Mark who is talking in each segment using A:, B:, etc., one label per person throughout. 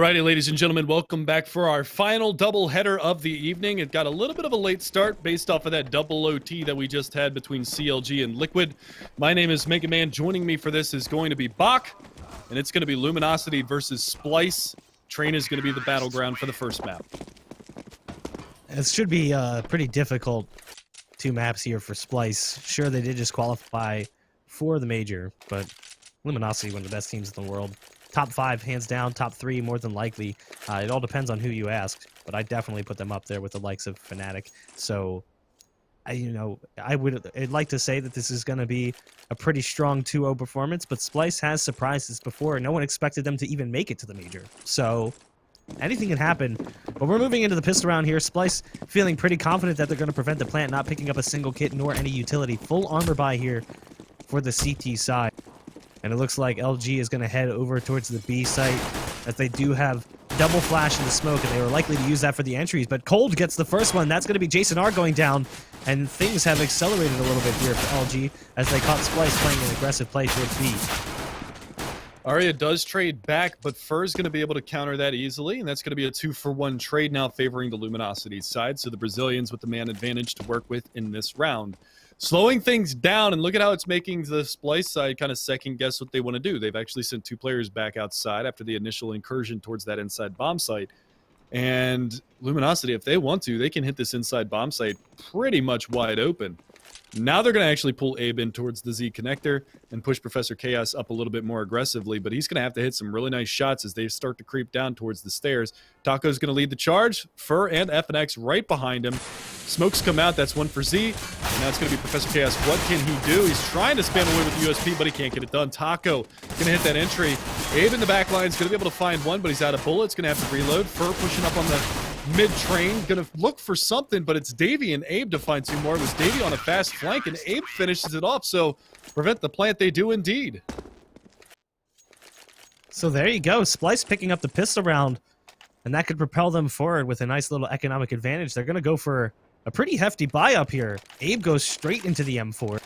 A: Alrighty, ladies and gentlemen, welcome back for our final double header of the evening. It got a little bit of a late start based off of that double OT that we just had between CLG and Liquid. My name is Mega Man. Joining me for this is going to be Bach, and it's going to be Luminosity versus Splyce. Train is going to be the battleground for the first map.
B: It should be pretty difficult. Two maps here for Splyce. Sure, they did just qualify for the major, but Luminosity, one of the best teams in the world. Top 5, hands down. Top 3, more than likely. It all depends on who you ask, but I definitely put them up there with the likes of Fnatic. So, I'd like to say that this is going to be a pretty strong 2-0 performance, but Splyce has surprised us before. No one expected them to even make it to the major. So, anything can happen. But we're moving into the pistol round here. Splyce feeling pretty confident that they're going to prevent the plant not picking up a single kit nor any utility. Full armor buy here for the CT side. And it looks like LG is going to head over towards the B site, as they do have double flash in the smoke, and they were likely to use that for the entries. But Cold gets the first one. That's going to be Jason R going down, and things have accelerated a little bit here for LG as they caught Splyce playing an aggressive play towards B.
A: Arya does trade back, but Fur's going to be able to counter that easily, and that's going to be a 2-for-1 trade now favoring the Luminosity side, so the Brazilians with the man advantage to work with in this round. Slowing things down, and look at how it's making the Splyce side kind of second guess what they want to do. They've actually sent 2 players back outside after the initial incursion towards that inside bomb site. And Luminosity, if they want to, they can hit this inside bomb site pretty much wide open. Now they're going to actually pull Abe in towards the Z connector and push Professor Chaos up a little bit more aggressively, but he's going to have to hit some really nice shots as they start to creep down towards the stairs. Taco's going to lead the charge. Fur and FNX right behind him. Smokes come out. That's one for Z. And now it's going to be Professor Chaos. What can he do? He's trying to spam away with the USP, but he can't get it done. Taco going to hit that entry. Abe in the back line is going to be able to find one, but he's out of bullets. Going to have to reload. Fur pushing up on the mid-train, gonna look for something, but it's Davey and Abe to find 2 more. It was Davey on a fast flank, and Abe finishes it off, so prevent the plant they do indeed.
B: So there you go, Splyce picking up the pistol round, and that could propel them forward with a nice little economic advantage. They're gonna go for a pretty hefty buy up here. Abe goes straight into the M4.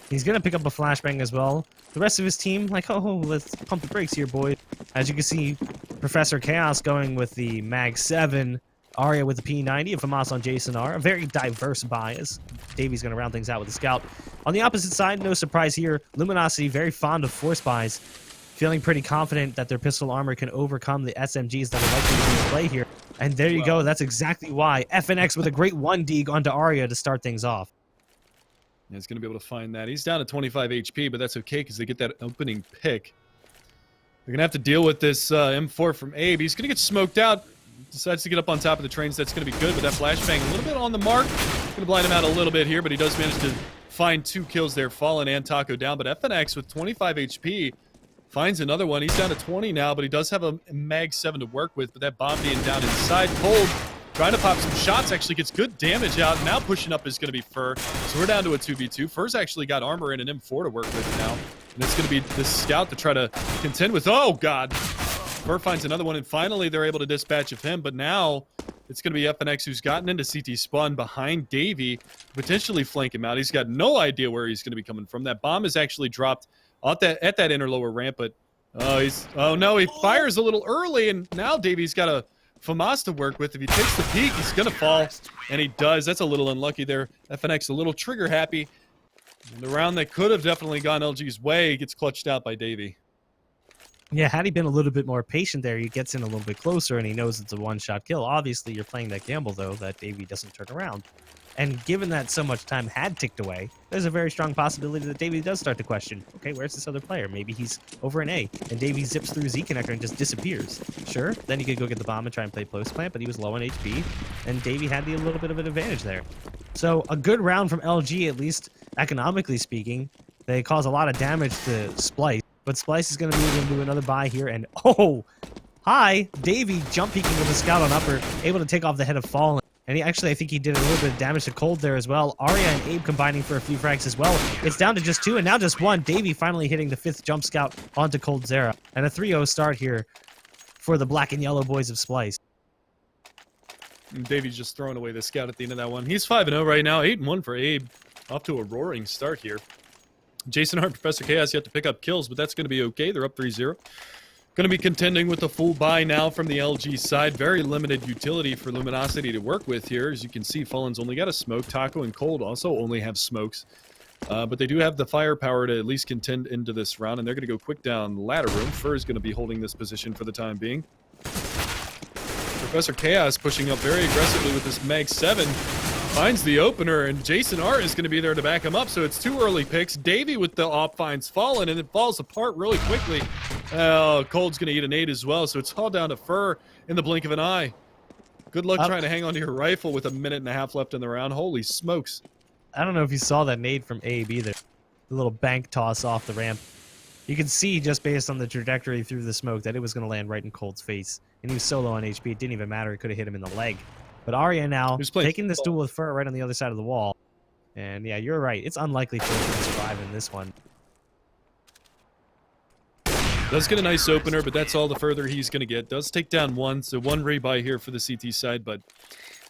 B: He's gonna pick up a flashbang as well. The rest of his team, like, oh, let's pump the brakes here, boys. As you can see, Professor Chaos going with the Mag 7, Arya with the P90, and Famas on Jason R. A very diverse bias. Davey's going to round things out with a scout. On the opposite side, no surprise here. Luminosity, very fond of force buys. Feeling pretty confident that their pistol armor can overcome the SMGs that are likely to be in play here. And there you go. That's exactly why. FNX with a great 1-dig onto Arya to start things off.
A: Yeah, he's going to be able to find that. He's down to 25 HP, but that's okay because they get that opening pick. They're going to have to deal with this M4 from Abe. He's going to get smoked out. Decides to get up on top of the trains. That's going to be good, but that flashbang a little bit on the mark. Going to blind him out a little bit here, but he does manage to find 2 kills there. Fallen and Taco down, but FNX with 25 HP finds another one. He's down to 20 now, but he does have a Mag 7 to work with, but that bomb being down inside. Cold trying to pop some shots, actually gets good damage out. Now pushing up is going to be Fur. So we're down to a 2v2. Fur's actually got armor and an M4 to work with now. And it's going to be this scout to try to contend with. Oh, God. Fur finds another one, and finally they're able to dispatch of him. But now it's going to be FNX who's gotten into CT spawn behind Davey, potentially flank him out. He's got no idea where he's going to be coming from. That bomb is actually dropped at that inner lower ramp, but oh no, he fires a little early, and now Davey's got a Famas to work with. If he takes the peek, he's going to fall, and he does. That's a little unlucky there. FNX a little trigger happy. And the round that could have definitely gone LG's way gets clutched out by Davey.
B: Yeah, had he been a little bit more patient there, he gets in a little bit closer, and he knows it's a one-shot kill. Obviously, you're playing that gamble, though, that Davey doesn't turn around. And given that so much time had ticked away, there's a very strong possibility that Davey does start to question, okay, where's this other player? Maybe he's over in A, and Davey zips through Z connector and just disappears. Sure, then he could go get the bomb and try and play post plant, but he was low on HP, and Davey had a little bit of an advantage there. So a good round from LG, at least economically speaking. They cause a lot of damage to Splyce, but Splyce is going to move into another buy here, and oh, hi, Davey jump peeking with a scout on upper, able to take off the head of Fallen. And he actually, I think he did a little bit of damage to Cold there as well. Arya and Abe combining for a few frags as well. It's down to just 2 and now just 1. Davey finally hitting the 5th jump scout onto Cold Zera. And a 3-0 start here for the black and yellow boys of Splyce.
A: And Davey's just throwing away the scout at the end of that one. He's 5-0 right now. 8-1 for Abe. Off to a roaring start here. Jason Hart and Professor Chaos yet to pick up kills, but that's going to be okay. They're up 3-0. Going to be contending with a full buy now from the LG side. Very limited utility for Luminosity to work with here. As you can see, Fallen's only got a smoke. Taco and Cold also only have smokes. But they do have the firepower to at least contend into this round, and they're going to go quick down ladder room. Fur is going to be holding this position for the time being. Professor Chaos pushing up very aggressively with this Mag 7. Finds the opener, and Jason R is going to be there to back him up, so it's 2 early picks. Davey with the op finds Fallen, and it falls apart really quickly. Cold's going to eat a nade as well, so it's all down to Fur in the blink of an eye. Good luck trying to hang on to your rifle with a minute and a half left in the round. Holy smokes.
B: I don't know if you saw that nade from Abe either. The little bank toss off the ramp. You can see just based on the trajectory through the smoke that it was going to land right in Cold's face. And he was so low on HP, it didn't even matter. It could have hit him in the leg. But Arya now taking this duel with Fur right on the other side of the wall. And yeah, you're right. It's unlikely for him to survive in this one.
A: Does get a nice opener, but that's all the further he's going to get. Does take down one, so one rebuy here for the CT side. But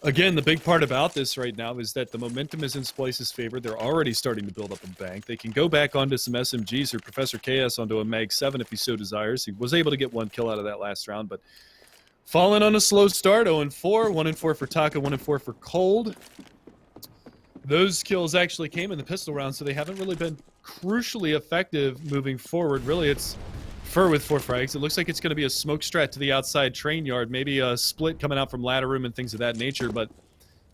A: again, the big part about this right now is that the momentum is in Splyce's favor. They're already starting to build up a bank. They can go back onto some SMGs or Professor Chaos onto a Mag 7 if he so desires. He was able to get 1 kill out of that last round, but Fallen on a slow start, 0-4, 1-4 for Taka, 1-4 for Cold. Those kills actually came in the pistol round, so they haven't really been crucially effective moving forward. Really, it's Fur with 4 frags. It looks like it's going to be a smoke strat to the outside train yard, maybe a split coming out from ladder room and things of that nature, but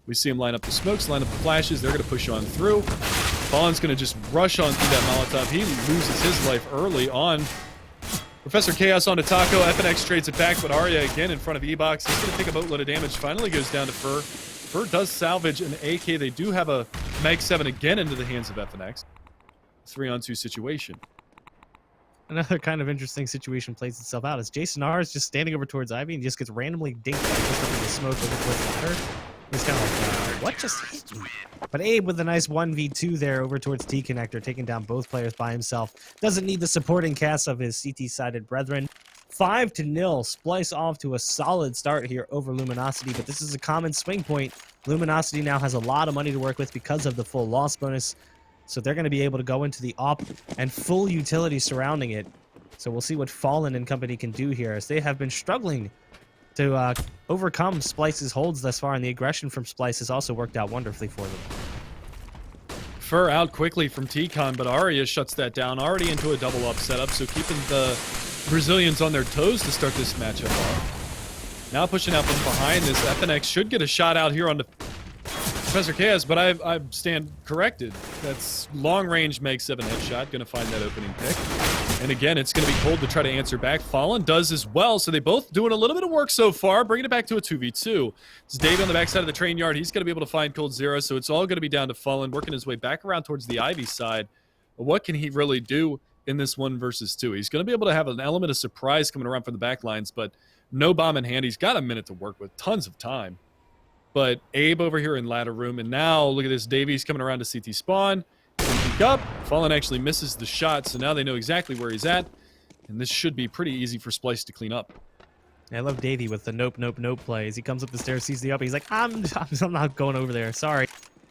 A: we see him line up the smokes, line up the flashes. They're going to push on through. Fallen's going to just rush on through that Molotov. He loses his life early on. Professor Chaos onto Taco. FNX trades it back, but Arya again in front of E-Box. He's going to take a boatload of damage. Finally goes down to Fur. Fur does salvage an AK. They do have a Mag 7 again into the hands of FNX. 3-on-2 situation.
B: Another kind of interesting situation plays itself out as Jason R is just standing over towards Ivy and just gets randomly dinked by just up in the smoke over towards ladder. He's kind of like, what just hit me? But Abe with a nice 1v2 there over towards T-Connector, taking down both players by himself. Doesn't need the supporting cast of his CT-sided brethren. 5-0. Splyce off to a solid start here over Luminosity, but this is a common swing point. Luminosity now has a lot of money to work with because of the full loss bonus. So they're going to be able to go into the op and full utility surrounding it. So we'll see what Fallen and company can do here, as they have been struggling to overcome Splyce's holds thus far, and the aggression from Splyce has also worked out wonderfully for them.
A: Fur out quickly from T-Con, but Arya shuts that down, already into a double up setup, so keeping the Brazilians on their toes to start this matchup off. Now pushing out from behind, this FNX should get a shot out here on the Professor Chaos, but I stand corrected. That's long-range Mag 7 headshot, going to find that opening pick. And again, it's going to be Cold to try to answer back. Fallen does as well, so they both doing a little bit of work so far, bringing it back to a 2v2. It's Dave on the backside of the train yard. He's going to be able to find Cold 0, so it's all going to be down to Fallen, working his way back around towards the Ivy side. But what can he really do in this 1 versus 2? He's going to be able to have an element of surprise coming around from the back lines, but no bomb in hand. He's got a minute to work with, tons of time. But Abe over here in ladder room, and now look at this. Davies coming around to CT spawn. Peek up. Fallen actually misses the shot, so now they know exactly where he's at. And this should be pretty easy for Splyce to clean up.
B: I love Davey with the nope, nope, nope plays. He comes up the stairs, sees the up, he's like, I'm not going over there. Sorry.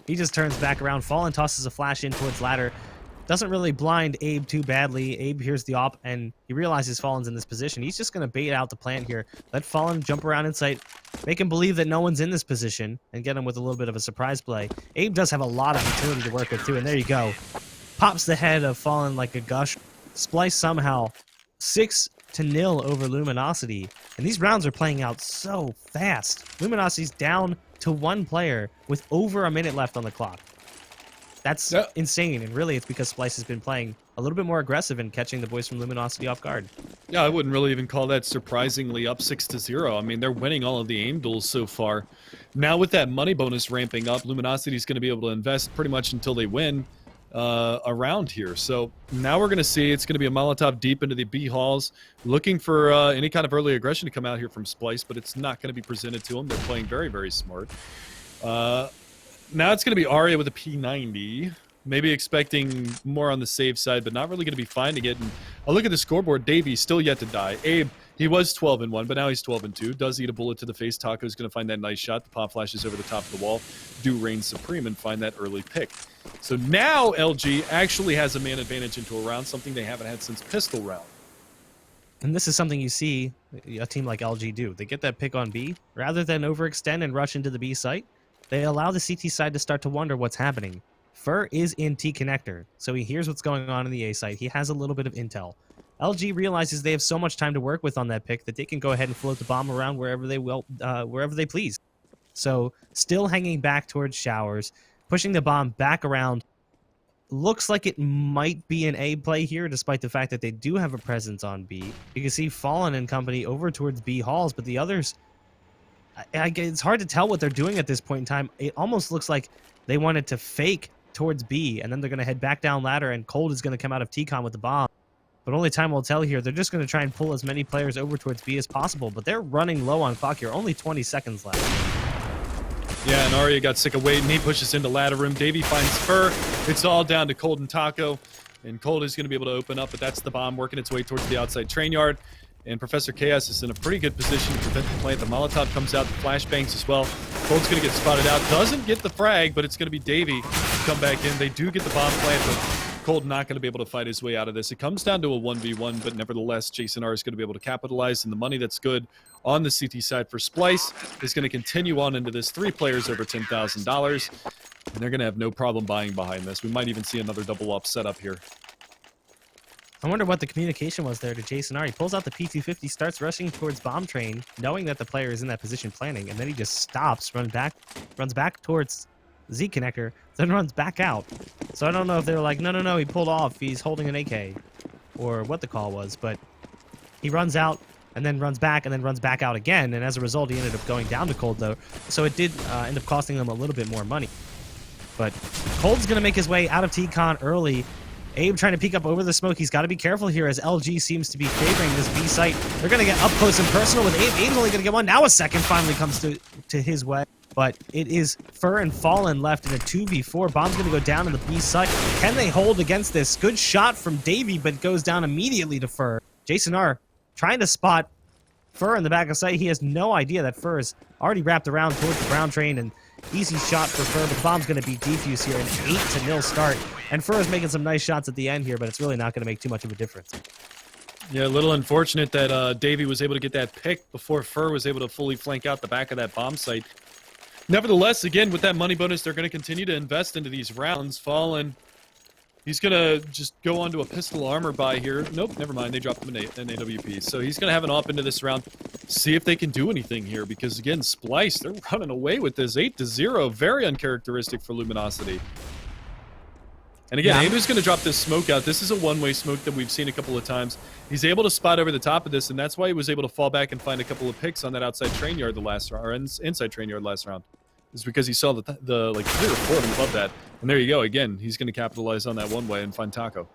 B: He just turns back around. Fallen tosses a flash in towards ladder. Doesn't really blind Abe too badly. Abe hears the op, and he realizes Fallen's in this position. He's just going to bait out the plant here. Let Fallen jump around in sight. Make him believe that no one's in this position, and get him with a little bit of a surprise play. Abe does have a lot of utility to work with, too, and there you go. Pops the head of Fallen like a gush. Splyce somehow 6-0 over Luminosity. And these rounds are playing out so fast. Luminosity's down to 1 player with over a minute left on the clock. That's insane, and really it's because Splyce has been playing a little bit more aggressive and catching the boys from Luminosity off guard.
A: Yeah, I wouldn't really even call that surprisingly up 6-0. I mean, they're winning all of the aim duels so far. Now with that money bonus ramping up, Luminosity is going to be able to invest pretty much until they win around here. So now we're going to see it's going to be a Molotov deep into the B halls, looking for any kind of early aggression to come out here from Splyce, but it's not going to be presented to them. They're playing very, very smart. Now it's going to be Arya with a P90. Maybe expecting more on the safe side, but not really going to be finding it. And I'll look at the scoreboard. Davey still yet to die. Abe, he was 12-1, but now he's 12-2. Does eat a bullet to the face. Taco's going to find that nice shot. The pop flashes over the top of the wall. Do reign supreme and find that early pick. So now LG actually has a man advantage into a round, something they haven't had since pistol round.
B: And this is something you see a team like LG do. They get that pick on B. Rather than overextend and rush into the B site, they allow the CT side to start to wonder what's happening. Fur is in T connector, so he hears what's going on in the A site. He has a little bit of intel. LG realizes they have so much time to work with on that pick that they can go ahead and float the bomb around wherever they please. So still hanging back towards showers, pushing the bomb back around. Looks like it might be an A play here, despite the fact that they do have a presence on B. You can see Fallen and company over towards B halls, but the others, it's hard to tell what they're doing at this point in time. It almost looks like they wanted to fake towards B, and then they're going to head back down ladder, and Cold is going to come out of TCON with the bomb. But only time will tell here. They're just going to try and pull as many players over towards B as possible, but they're running low on clock here. Only 20 seconds left.
A: Yeah, and Arya got sick of waiting. He pushes into ladder room. Davey finds Fur. It's all down to Cold and Taco. And Cold is going to be able to open up, but that's the bomb working its way towards the outside train yard. And Professor Chaos is in a pretty good position to prevent the plant. The Molotov comes out, the flashbangs as well. Cold's going to get spotted out. Doesn't get the frag, but it's going to be Davey to come back in. They do get the bomb plant, but Cold not going to be able to fight his way out of this. It comes down to a 1v1, but nevertheless, Jason R is going to be able to capitalize, and the money that's good on the CT side for Splyce is going to continue on into this. 3 players over $10,000, and they're going to have no problem buying behind this. We might even see another double up setup here.
B: I wonder what the communication was there to Jason R. He pulls out the P250, starts rushing towards bomb train, knowing that the player is in that position planning, and then he just stops, runs back towards Z connector, then runs back out. So I don't know if they were like, no, he pulled off, he's holding an AK, or what the call was, but he runs out and then runs back and then runs back out again, and as a result he ended up going down to Cold though, so it did end up costing them a little bit more money. But Cold's gonna make his way out of TCON early. Abe trying to peek up over the smoke. He's got to be careful here as LG seems to be favoring this B site. They're going to get up close and personal with Abe. Abe's only going to get one. Now a second finally comes to his way. But it is Fur and Fallen left in a 2v4. Bomb's going to go down in the B site. Can they hold against this? Good shot from Davey, but goes down immediately to Fur. Jason R trying to spot Fur in the back of sight. He has no idea that Fur is already wrapped around towards the brown train, and easy shot for Fur, but the bomb's going to be defused here. An 8-0 start. And Fur is making some nice shots at the end here, but it's really not going to make too much of a difference.
A: Yeah, a little unfortunate that Davey was able to get that pick before Fur was able to fully flank out the back of that bomb site. Nevertheless, again, with that money bonus, they're going to continue to invest into these rounds. Fallen, he's going to just go onto a pistol armor buy here. Nope, never mind. They dropped him an AWP. So he's going to have an op into this round. See if they can do anything here, because, again, Splyce, they're running away with this 8-0. Very uncharacteristic for Luminosity. And again, Abe is going to drop this smoke out. This is a one-way smoke that we've seen a couple of times. He's able to spot over the top of this, and that's why he was able to fall back and find a couple of picks on that outside train yard the last round, or inside train yard last round. It's because he saw the like 3 or 4 of them above that. And there you go. Again, he's going to capitalize on that one way and find Taco.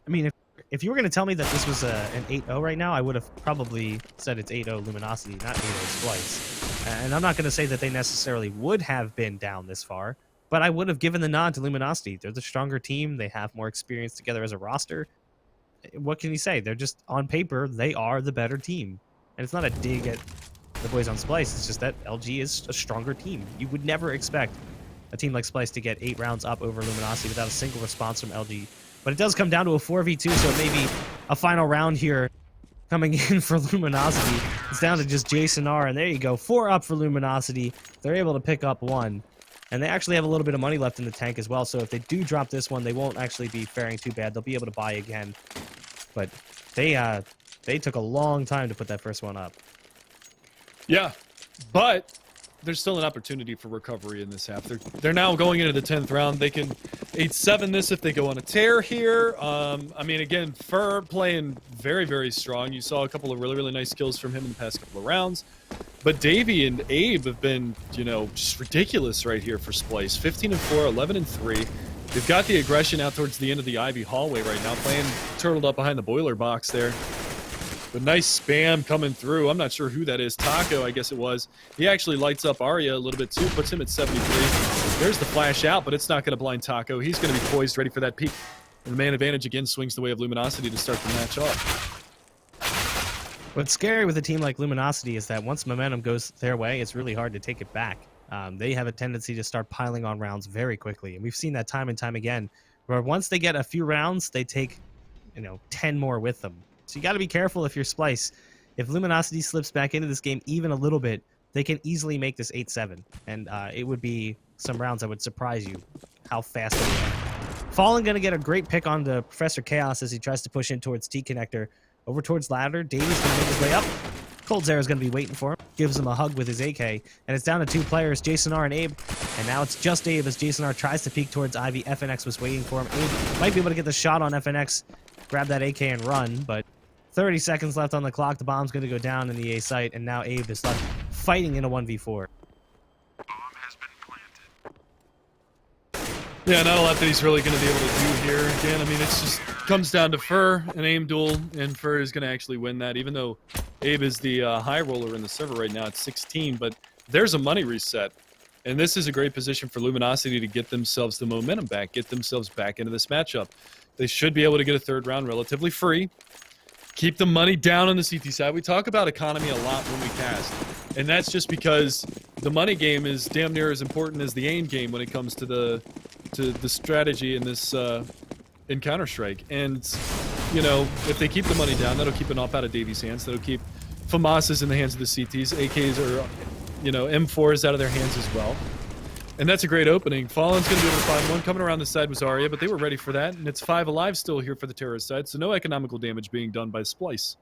B: I mean, if you were going to tell me that this was an 8-0 right now, I would have probably said it's 8-0 Luminosity, not 8-0 Splyce. And I'm not going to say that they necessarily would have been down this far, but I would have given the nod to Luminosity. They're the stronger team. They have more experience together as a roster. What can you say? They're just, on paper, they are the better team. And it's not a dig at the boys on Splyce. It's just that LG is a stronger team. You would never expect a team like Splyce to get 8 rounds up over Luminosity without a single response from LG. But it does come down to a 4v2, so it may be a final round here coming in for Luminosity. It's down to just Jason R, and there you go. 4 up for Luminosity. They're able to pick up 1. And they actually have a little bit of money left in the tank as well, so if they do drop this one, they won't actually be faring too bad. They'll be able to buy again. But they took a long time to put that first one up.
A: Yeah, but there's still an opportunity for recovery in this half. They're now going into the 10th round. They can 8-7 this if they go on a tear here. I mean, again, Fur playing very, very strong. You saw a couple of really, really nice kills from him in the past couple of rounds. But Davey and Abe have been, you know, just ridiculous right here for Splyce. 15-4, 11-3. They've got the aggression out towards the end of the Ivy hallway right now, playing turtled up behind the boiler box there. But nice spam coming through. I'm not sure who that is. Taco, I guess it was. He actually lights up Arya a little bit too, puts him at 73. There's the flash out, but it's not going to blind Taco. He's going to be poised, ready for that peak. And the man advantage again swings the way of Luminosity to start the match off.
B: What's scary with a team like Luminosity is that once momentum goes their way, it's really hard to take it back. They have a tendency to start piling on rounds very quickly, and we've seen that time and time again, where once they get a few rounds, they take, 10 more with them. So you got to be careful if you're Splyce. If Luminosity slips back into this game even a little bit, they can easily make this 8-7. And it would be some rounds that would surprise you how fast they are. Fallen going to get a great pick on the Professor Chaos as he tries to push in towards T-Connector. Over towards Ladder. Davies going to make his way up. Cold Zera's going to be waiting for him. Gives him a hug with his AK. And it's down to 2 players, Jason R and Abe. And now it's just Abe as Jason R tries to peek towards Ivy. FNX was waiting for him. Abe might be able to get the shot on FNX. Grab that AK and run, but 30 seconds left on the clock. The bomb's going to go down in the A site, and now Abe is left fighting in a 1v4.
A: Yeah, not a lot that he's really going to be able to do here. Again, I mean, it just comes down to Fur, an aim duel, and Fur is going to actually win that, even though Abe is the high roller in the server right now at 16, but there's a money reset. And this is a great position for Luminosity to get themselves the momentum back, get themselves back into this matchup. They should be able to get a third round relatively free. Keep the money down on the CT side. We talk about economy a lot when we cast, and that's just because the money game is damn near as important as the aim game when it comes to the strategy in this in Counter-Strike. And you know, if they keep the money down, that'll keep an op out of Davies' hands. That'll keep FAMAS's in the hands of the CTs. AKs or M4s out of their hands as well. And that's a great opening. Fallen's going to be able to find one. Coming around the side was Arya, but they were ready for that. And it's 5 alive still here for the terrorist side, so no economical damage being done by Splyce.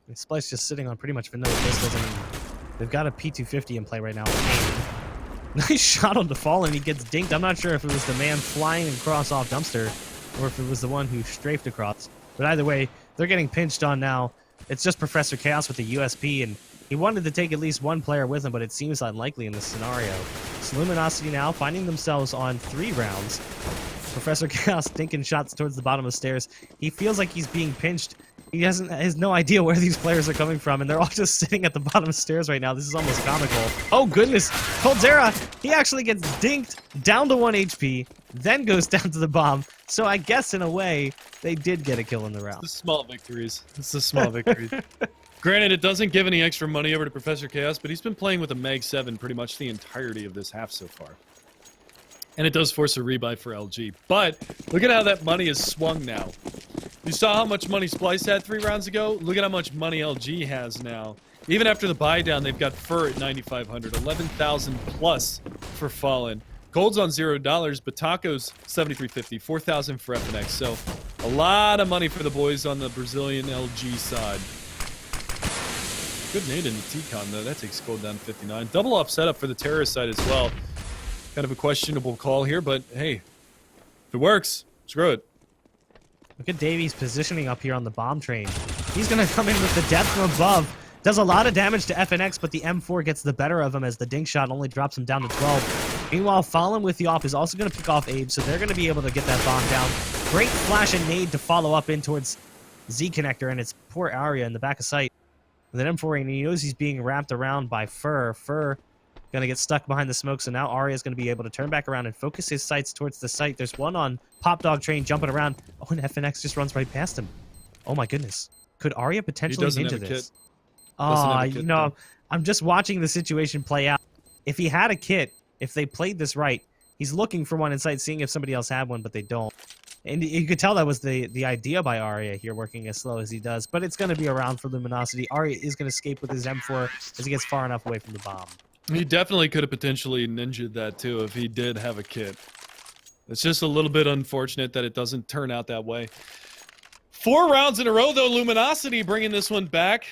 B: And Splyce just sitting on pretty much vanilla pistols. I mean, they've got a P250 in play right now. Nice shot on the Fallen. He gets dinked. I'm not sure if it was the man flying across off dumpster or if it was the one who strafed across. But either way, they're getting pinched on now. It's just Professor Chaos with the USP, and he wanted to take at least one player with him, but it seems unlikely in this scenario. So Luminosity now finding themselves on 3 rounds. Professor Chaos dinking shots towards the bottom of the stairs. He feels like he's being pinched. He has no idea where these players are coming from, and they're all just sitting at the bottom of the stairs right now. This is almost comical. Oh, goodness. Cold Zera, he actually gets dinked down to 1 HP, then goes down to the bomb. So I guess, in a way, they did get a kill in the round.
A: It's the small victories. It's the small victories. Granted, it doesn't give any extra money over to Professor Chaos, but he's been playing with a Mag 7 pretty much the entirety of this half so far. And it does force a rebuy for LG. But look at how that money is swung now. You saw how much money Splyce had 3 rounds ago? Look at how much money LG has now. Even after the buy down, they've got Fur at 9,500, 11,000 plus for Fallen. Gold's on $0, but Taco's 7,350, 4,000 for FNX. So a lot of money for the boys on the Brazilian LG side. Good nade into T-Con, though. That takes Gold down to 59. Double off setup for the terrorist side as well. Kind of a questionable call here, but hey, if it works, screw it.
B: Look at Davies positioning up here on the bomb train. He's going to come in with the death from above. Does a lot of damage to FNX, but the M4 gets the better of him as the dink shot only drops him down to 12. Meanwhile, Fallen with the off is also going to pick off Abe, so they're going to be able to get that bomb down. Great flash and nade to follow up in towards Z-Connector, and it's poor Arya in the back of sight. With an M4, and he knows he's being wrapped around by Fur. Fur going to get stuck behind the smoke, so now Arya's going to be able to turn back around and focus his sights towards the site. There's one on Pop Dog Train jumping around. Oh, and FNX just runs right past him. Oh my goodness. Could Arya potentially ninja this? I'm just watching the situation play out. If he had a kit, if they played this right, he's looking for one inside, seeing if somebody else had one, but they don't. And you could tell that was the idea by Arya here, working as slow as he does. But it's going to be a round for Luminosity. Arya is going to escape with his M4 as he gets far enough away from the bomb.
A: He definitely could have potentially ninja'd that too if he did have a kit. It's just a little bit unfortunate that it doesn't turn out that way. 4 rounds in a row, though. Luminosity bringing this one back.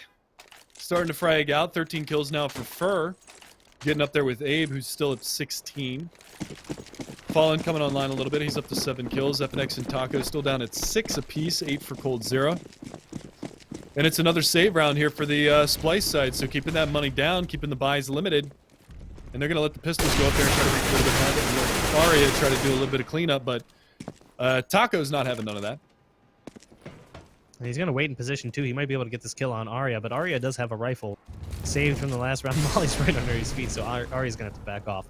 A: Starting to frag out. 13 kills now for Fur. Getting up there with Abe, who's still at 16. Fallen coming online a little bit. He's up to 7 kills. FNX and Taco still down at 6 apiece. 8 for Cold Zera. And it's another save round here for the Splyce side. So keeping that money down, keeping the buys limited. And they're going to let the pistols go up there and try to reach a little bit behind it. And let Arya try to do a little bit of cleanup. But Taco's not having none of that.
B: And he's going to wait in position, too. He might be able to get this kill on Arya. But Arya does have a rifle. Saved from the last round. Molly's right under his feet. So Arya's going to have to back off.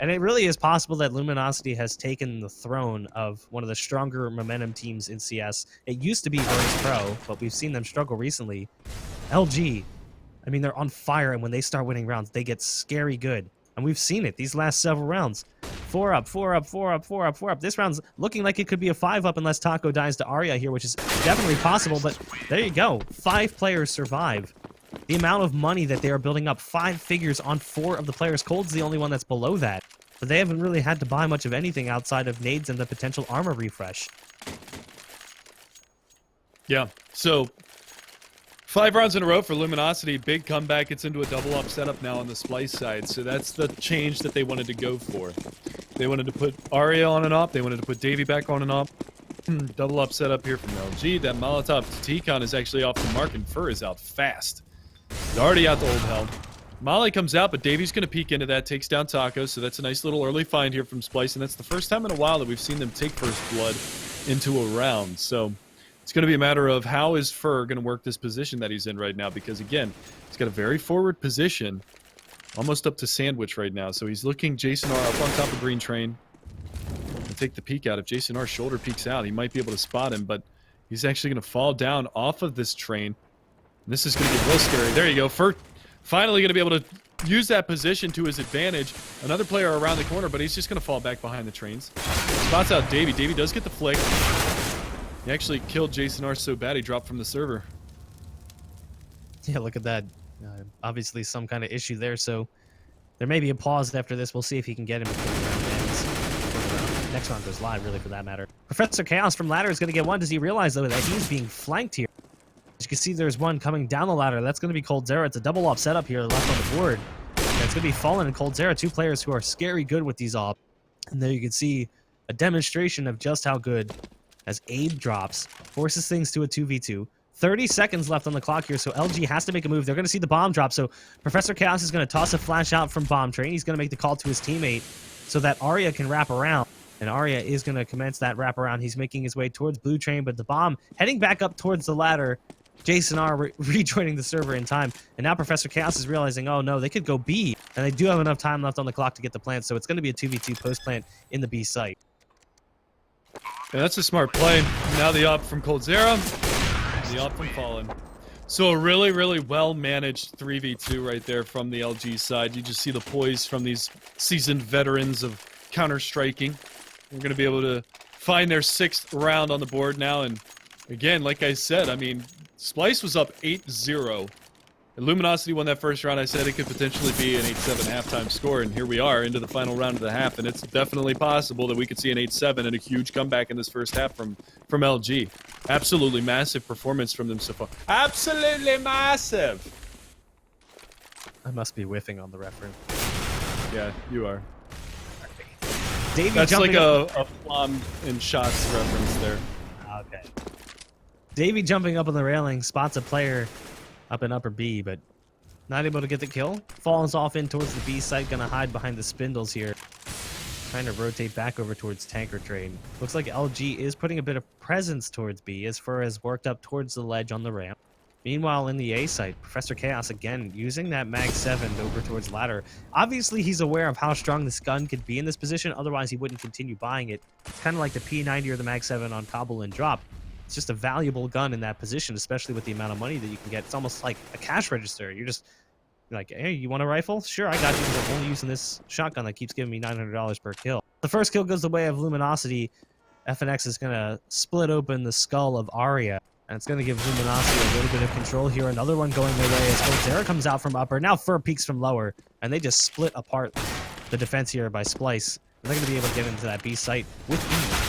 B: And it really is possible that Luminosity has taken the throne of one of the stronger momentum teams in CS. It used to be Verse Pro, but we've seen them struggle recently. LG, I mean, they're on fire, and when they start winning rounds, they get scary good. And we've seen it these last several rounds. 4 up, 4 up, 4 up, 4 up, 4 up. This round's looking like it could be a 5 up unless Taco dies to Arya here, which is definitely possible, but there you go. 5 players survive. The amount of money that they are building up, 5 figures on 4 of the players. Cold's the only one that's below that. But they haven't really had to buy much of anything outside of nades and the potential armor refresh.
A: Yeah, so 5 rounds in a row for Luminosity. Big comeback. It's into a double up setup now on the Splyce side. So that's the change that they wanted to go for. They wanted to put Arya on an op. They wanted to put Davey back on an op. Double up setup here from LG. That Molotov T-Con is actually off the mark, and Fur is out fast. He's already out the old hell. Molly comes out, but Davey's going to peek into that, takes down Taco, so that's a nice little early find here from Splyce, and that's the first time in a while that we've seen them take first blood into a round. So it's going to be a matter of how is Fur going to work this position that he's in right now, because again, he's got a very forward position, almost up to sandwich right now. So he's looking Jason R up on top of Green Train. And take the peek out. If Jason R shoulder peeks out, he might be able to spot him, but he's actually going to fall down off of this train. And this is going to get real scary. There you go. Fur finally going to be able to use that position to his advantage. Another player around the corner, but he's just going to fall back behind the trains. Spots out Davey. Davey does get the flick. He actually killed Jason R so bad he dropped from the server.
B: Yeah, look at that. Obviously some kind of issue there, so there may be a pause after this. We'll see if he can get him before the round ends. Before the next round goes live, really, for that matter. Professor Chaos from ladder is going to get one. Does he realize, though, that he's being flanked here? As you can see, there's one coming down the ladder. That's going to be Coldzera. It's a double op setup here left on the board. That's going to be Fallen and Coldzera, 2 players who are scary good with these op. And there you can see a demonstration of just how good as Abe drops, forces things to a 2v2. 30 seconds left on the clock here, so LG has to make a move. They're going to see the bomb drop, so Professor Chaos is going to toss a flash out from Bomb Train. He's going to make the call to his teammate so that Arya can wrap around. And Arya is going to commence that wraparound. He's making his way towards Blue Train, but the bomb heading back up towards the ladder. Jason R rejoining the server in time. And now Professor Chaos is realizing, oh no, they could go B. And they do have enough time left on the clock to get the plant, so it's going to be a 2v2 post-plant in the B site.
A: Yeah, that's a smart play. Now the op from Coldzera, the op from Fallen. So a really, really well-managed 3v2 right there from the LG side. You just see the poise from these seasoned veterans of counter-striking. They're going to be able to find their 6th round on the board now. And again, like I said, I mean, Splyce was up 8-0. Luminosity won that first round. I said it could potentially be an 8-7 halftime score, and here we are into the final round of the half, and it's definitely possible that we could see an 8-7 and a huge comeback in this first half from LG. Absolutely massive performance from them so far. Absolutely massive!
B: I must be whiffing on the reference.
A: Yeah, you are.
B: Davey
A: That's like
B: up.
A: a Flom in shots reference there.
B: Okay. Davey jumping up on the railing, spots a player up in upper B, but not able to get the kill. Falls off in towards the B site, gonna hide behind the spindles here. Trying to rotate back over towards Tanker Train. Looks like LG is putting a bit of presence towards B as Fur has worked up towards the ledge on the ramp. Meanwhile, in the A site, Professor Chaos again using that Mag 7 over towards ladder. Obviously, he's aware of how strong this gun could be in this position, otherwise he wouldn't continue buying it. It's kind of like the P90 or the Mag 7 on Kabul and Drop. It's just a valuable gun in that position, especially with the amount of money that you can get. It's almost like a cash register. You're just like, hey, you want a rifle? Sure, I got you, because I'm only using this shotgun that keeps giving me $900 per kill. The first kill goes the way of Luminosity. FNX is going to split open the skull of Arya, and it's going to give Luminosity a little bit of control here. Another one going their way as Coldzera comes out from upper. Now Fur peeks from lower, and they just split apart the defense here by Splyce. They're going to be able to get into that B site with ease.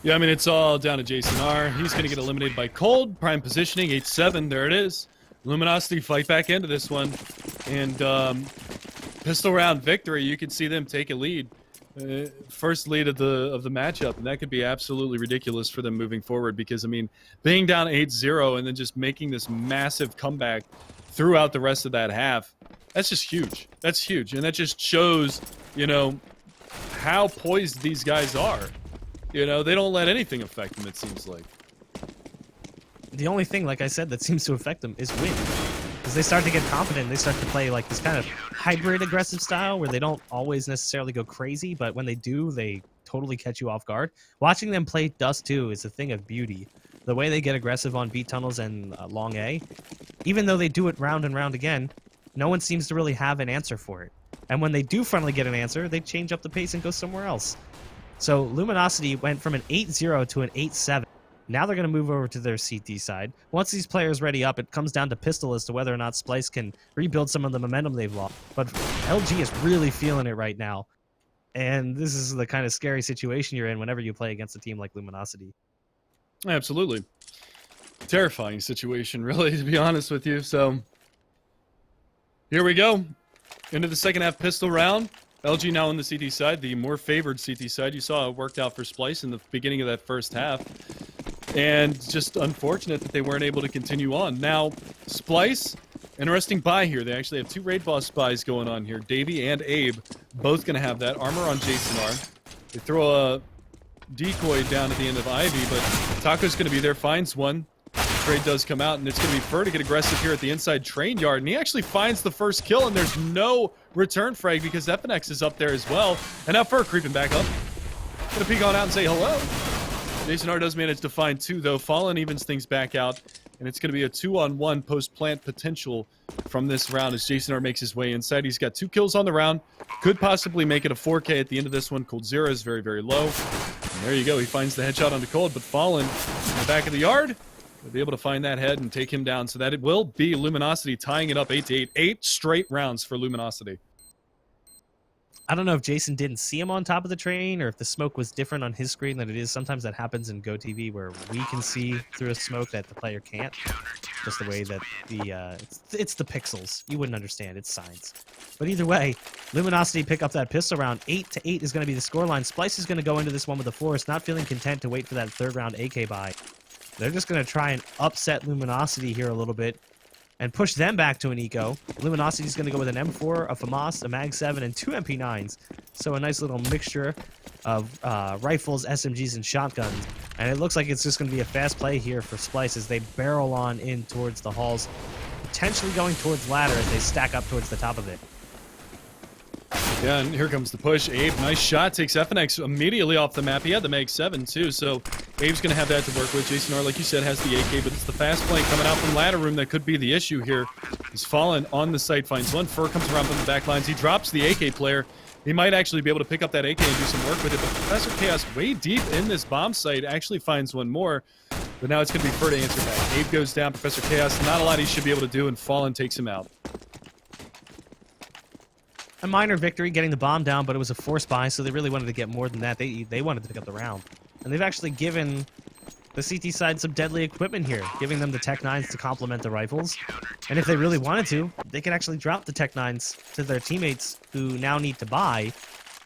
A: Yeah, I mean, it's all down to Jason R. He's going to get eliminated by Cold. Prime positioning, 8-7. There it is. Luminosity fight back into this one. And pistol round victory. You can see them take a lead. First lead of the matchup. And that could be absolutely ridiculous for them moving forward. Because, I mean, being down 8-0 and then just making this massive comeback throughout the rest of that half, that's just huge. That's huge. And that just shows, you know, how poised these guys are. You know, they don't let anything affect them, it seems like.
B: The only thing, like I said, that seems to affect them is win. Because they start to get confident. They start to play like this kind of hybrid aggressive style where they don't always necessarily go crazy, but when they do, they totally catch you off guard. Watching them play Dust 2 is a thing of beauty. The way they get aggressive on B tunnels and long A, even though they do it round and round again, no one seems to really have an answer for it. And when they do finally get an answer, they change up the pace and go somewhere else. So Luminosity went from an 8-0 to an 8-7. Now they're going to move over to their CT side. Once these players ready up, it comes down to Pistol as to whether or not Splyce can rebuild some of the momentum they've lost. But LG is really feeling it right now. And this is the kind of scary situation you're in whenever you play against a team like Luminosity.
A: Absolutely. Terrifying situation, really, to be honest with you. So, here we go. Into the second half pistol round. LG now on the CT side, the more favored CT side. You saw it worked out for Splyce in the beginning of that first half. And just unfortunate that they weren't able to continue on. Now, Splyce, interesting buy here. They actually have 2 raid boss buys going on here. Davey and Abe, both going to have that. Armor on Jason R. They throw a decoy down at the end of Ivy, but Taco's going to be there, finds one. Trade does come out, and it's going to be Fur to get aggressive here at the inside train yard, and he actually finds the first kill, and there's no return frag because FNX is up there as well. And now Fur creeping back up. Gonna peek on out and say hello. Jason R does manage to find 2, though. Fallen evens things back out, and it's going to be a 2-on-1 post-plant potential from this round as Jason R makes his way inside. He's got 2 kills on the round. Could possibly make it a 4K at the end of this one. Cold Zero is very, very low. And there you go. He finds the headshot onto Cold, but Fallen in the back of the yard will be able to find that head and take him down. So that it will be Luminosity tying it up 8-8. 8 straight rounds for Luminosity.
B: I don't know if Jason didn't see him on top of the train or if the smoke was different on his screen than it is. Sometimes that happens in GoTV where we can see through a smoke that the player can't. Just the way that it's the pixels. You wouldn't understand. It's science. But either way, Luminosity pick up that pistol round. 8-8 is going to be the scoreline. Splyce is going to go into this one with the Force, not feeling content to wait for that 3rd round AK buy. They're just going to try and upset Luminosity here a little bit and push them back to an eco. Luminosity is going to go with an M4, a FAMAS, a Mag-7, and 2 MP9s. So a nice little mixture of rifles, SMGs, and shotguns. And it looks like it's just going to be a fast play here for Splyce as they barrel on in towards the halls, potentially going towards ladder as they stack up towards the top of it.
A: Yeah, and here comes the push. Abe, nice shot, takes FNX immediately off the map. He had the Mag-7 too, so Abe's going to have that to work with. Jason R, like you said, has the AK, but it's the fast play coming out from ladder room that could be the issue here. He's fallen on the site, finds one. Fur comes around from the back lines. He drops the AK player. He might actually be able to pick up that AK and do some work with it, but Professor Chaos way deep in this bomb site actually finds one more. But now it's going to be Fur to answer back. Abe goes down, Professor Chaos, not a lot he should be able to do, and Fallen takes him out.
B: A minor victory getting the bomb down, but it was a force buy, so they really wanted to get more than that. They wanted to pick up the round. And they've actually given the CT side some deadly equipment here, giving them the Tech 9s to complement the rifles. And if they really wanted to, they could actually drop the Tech 9s to their teammates who now need to buy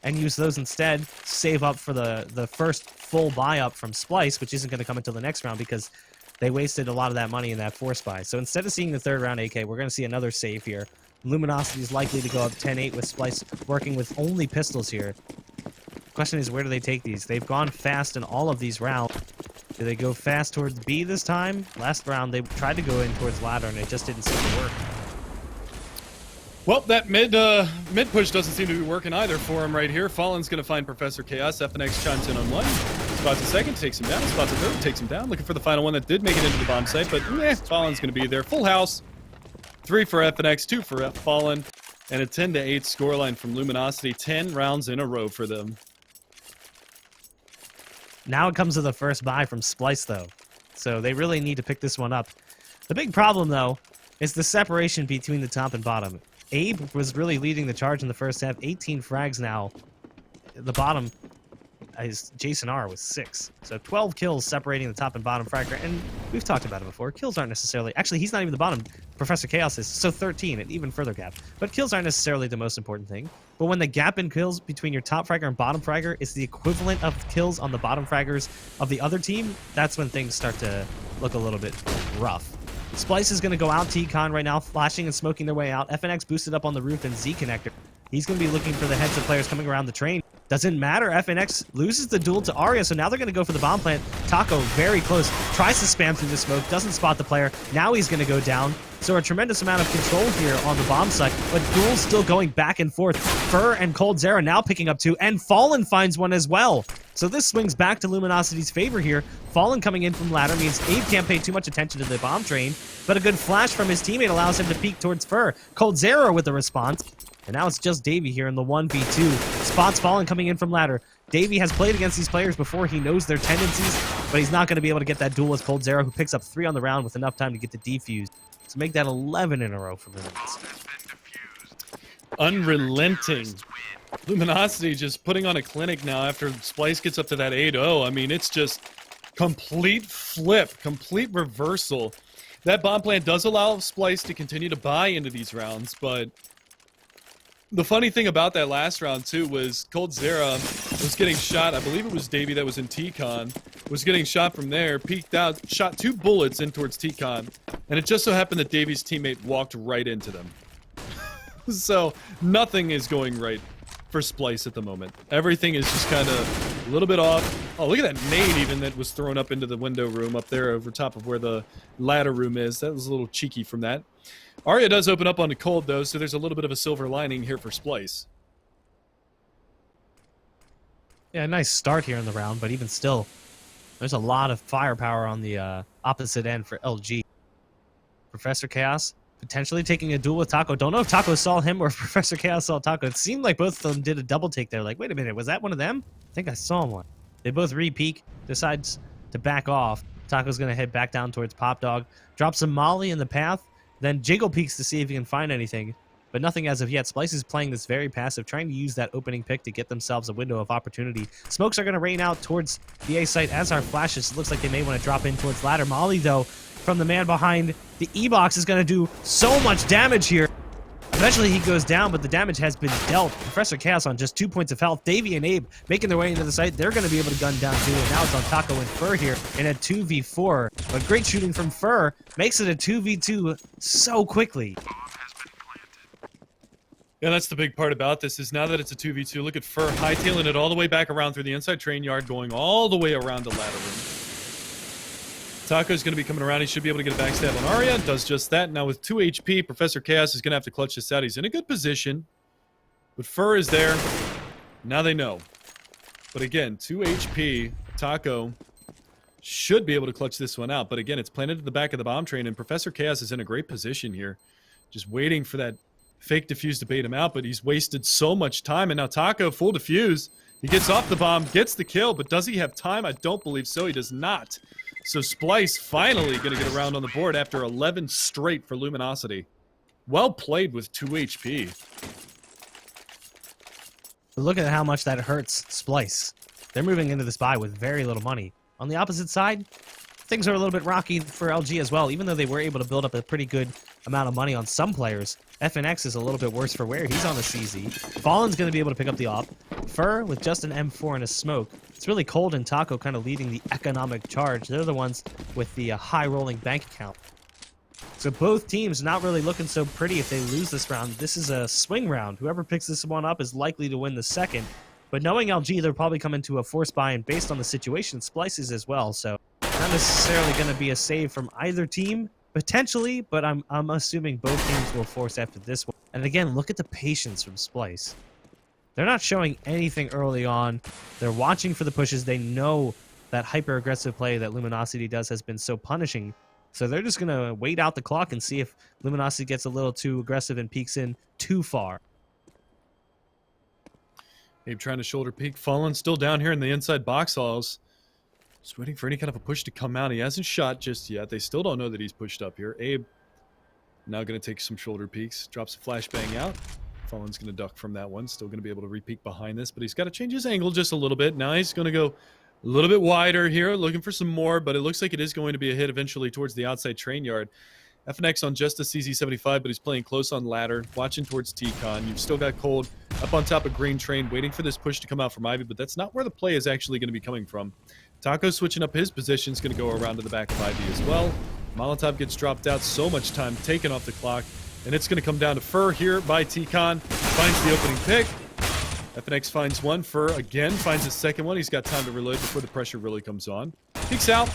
B: and use those instead, save up for the first full buy up from Splyce, which isn't going to come until the next round because they wasted a lot of that money in that force buy. So instead of seeing the 3rd round AK, we're going to see another save here. Luminosity is likely to go up 10-8 with Splyce working with only pistols here. Question is, where do they take these? They've gone fast in all of these rounds. Do they go fast towards B this time? Last round, they tried to go in towards ladder, and it just didn't seem to work.
A: Well, that mid push doesn't seem to be working either for him right here. Fallen's going to find Professor Chaos. FNX chimes in on 1. Spots a 2nd, takes him down. Spots a 3rd, takes him down. Looking for the final one that did make it into the bomb site, but Fallen's going to be there. Full house. 3 for FNX, 2 for Fallen, and a 10-8 scoreline from Luminosity. 10 rounds in a row for them.
B: Now it comes to the first buy from Splyce, though. So they really need to pick this one up. The big problem, though, is the separation between the top and bottom. Abe was really leading the charge in the first half. 18 frags now. The bottom is Jason R with 6. So 12 kills separating the top and bottom fragger. And we've talked about it before. Kills aren't necessarily... Actually, he's not even the bottom. Professor Chaos is. So 13, an even further gap. But kills aren't necessarily the most important thing. But when the gap in kills between your top fragger and bottom fragger is the equivalent of kills on the bottom fraggers of the other team, that's when things start to look a little bit rough. Splyce is going to go out T-Con right now, flashing and smoking their way out. FNX boosted up on the roof and Z-Connector. He's going to be looking for the heads of players coming around the train. Doesn't matter. FNX loses the duel to Arya, so now they're going to go for the bomb plant. Taco, very close, tries to spam through the smoke, doesn't spot the player. Now he's going to go down. So a tremendous amount of control here on the bomb site, but duel's still going back and forth. Fur and Cold Zera now picking up 2, and Fallen finds one as well. So this swings back to Luminosity's favor here. Fallen coming in from ladder means Abe can't pay too much attention to the bomb train, but a good flash from his teammate allows him to peek towards Fur. Cold Zera with the response. And now it's just Davey here in the 1v2. Spots falling coming in from ladder. Davey has played against these players before. He knows their tendencies, but he's not going to be able to get that duel with Cold Zero, who picks up 3 on the round with enough time to get the defuse. To make that 11 in a row for Luminosity.
A: Unrelenting. Luminosity just putting on a clinic now after Splyce gets up to that 8-0. I mean, it's just complete flip, complete reversal. That bomb plant does allow Splyce to continue to buy into these rounds, but the funny thing about that last round, too, was Cold Zera was getting shot. I believe it was Davey that was in T-Con. Was getting shot from there, peeked out, shot 2 bullets in towards T-Con, and it just so happened that Davey's teammate walked right into them. So nothing is going right for Splyce at the moment. Everything is just kind of a little bit off. Oh, look at that nade even that was thrown up into the window room up there over top of where the ladder room is. That was a little cheeky from that. Arya does open up on the Cold, though, so there's a little bit of a silver lining here for Splyce.
B: Yeah, nice start here in the round, but even still, there's a lot of firepower on the opposite end for LG. Professor Chaos potentially taking a duel with Taco. Don't know if Taco saw him or if Professor Chaos saw Taco. It seemed like both of them did a double take there. Like, wait a minute, was that one of them? I think I saw one. They both re-peek, decides to back off. Taco's going to head back down towards Pop Dog, drops some Molly in the path, then Jiggle peeks to see if he can find anything, but nothing as of yet. Splyce is playing this very passive, trying to use that opening pick to get themselves a window of opportunity. Smokes are going to rain out towards the A site as our flashes. It looks like they may want to drop in towards ladder. Molly, though, from the man behind the E-box is going to do so much damage here. Eventually he goes down, but the damage has been dealt. Professor Chaos on just 2 points of health. Davey and Abe making their way into the site. They're going to be able to gun down too, and now it's on Taco and Fur here in a 2v4. But great shooting from Fur makes it a 2v2 so quickly.
A: Yeah, that's the big part about this, is now that it's a 2v2, look at Fur hightailing it all the way back around through the inside train yard, going all the way around the ladder room. Taco's going to be coming around. He should be able to get a backstab on Arya. Does just that. Now with 2 HP, Professor Chaos is going to have to clutch this out. He's in a good position. But Fur is there. Now they know. But again, 2 HP. Taco should be able to clutch this one out. But again, it's planted at the back of the bomb train, and Professor Chaos is in a great position here. Just waiting for that fake defuse to bait him out, but he's wasted so much time. And now Taco, full defuse. He gets off the bomb, gets the kill, but does he have time? I don't believe so. He does not. So Splyce finally going to get around on the board after 11 straight for Luminosity. Well played with 2 HP.
B: Look at how much that hurts Splyce. They're moving into this buy with very little money. On the opposite side, things are a little bit rocky for LG as well. Even though they were able to build up a pretty good amount of money on some players, FNX is a little bit worse for wear. He's on the CZ. Fallen's going to be able to pick up the op. Fur with just an M4 and a smoke. It's really Cold and Taco kind of leading the economic charge. They're the ones with the high rolling bank account. So both teams not really looking so pretty if they lose this round. This is a swing round. Whoever picks this one up is likely to win the second. But knowing LG, they'll probably come into a force buy, and based on the situation, Splyces as well. So not necessarily going to be a save from either team. Potentially, but I'm assuming both teams will force after this one. And again, look at the patience from Splyce. They're not showing anything early on. They're watching for the pushes. They know that hyper-aggressive play that Luminosity does has been so punishing. So they're just going to wait out the clock and see if Luminosity gets a little too aggressive and peeks in too far.
A: Abe trying to shoulder peek. Fallen still down here in the inside box halls. Just waiting for any kind of a push to come out. He hasn't shot just yet. They still don't know that he's pushed up here. Abe now going to take some shoulder peeks. Drops a flashbang out. Fallen's going to duck from that one. Still going to be able to re-peek behind this, but he's got to change his angle just a little bit. Now he's going to go a little bit wider here, looking for some more, but it looks like it is going to be a hit eventually towards the outside train yard. FNX on just a CZ75, but he's playing close on ladder, watching towards T-Con. You've still got Cold up on top of Green Train, waiting for this push to come out from Ivy, but that's not where the play is actually going to be coming from. Taco switching up his position is going to go around to the back of Ivy as well. Molotov gets dropped out, so much time taken off the clock, and it's going to come down to Fur here by T-Con. Finds the opening pick. FNX finds one. Fur again finds his second one. He's got time to reload before the pressure really comes on. Peeks out.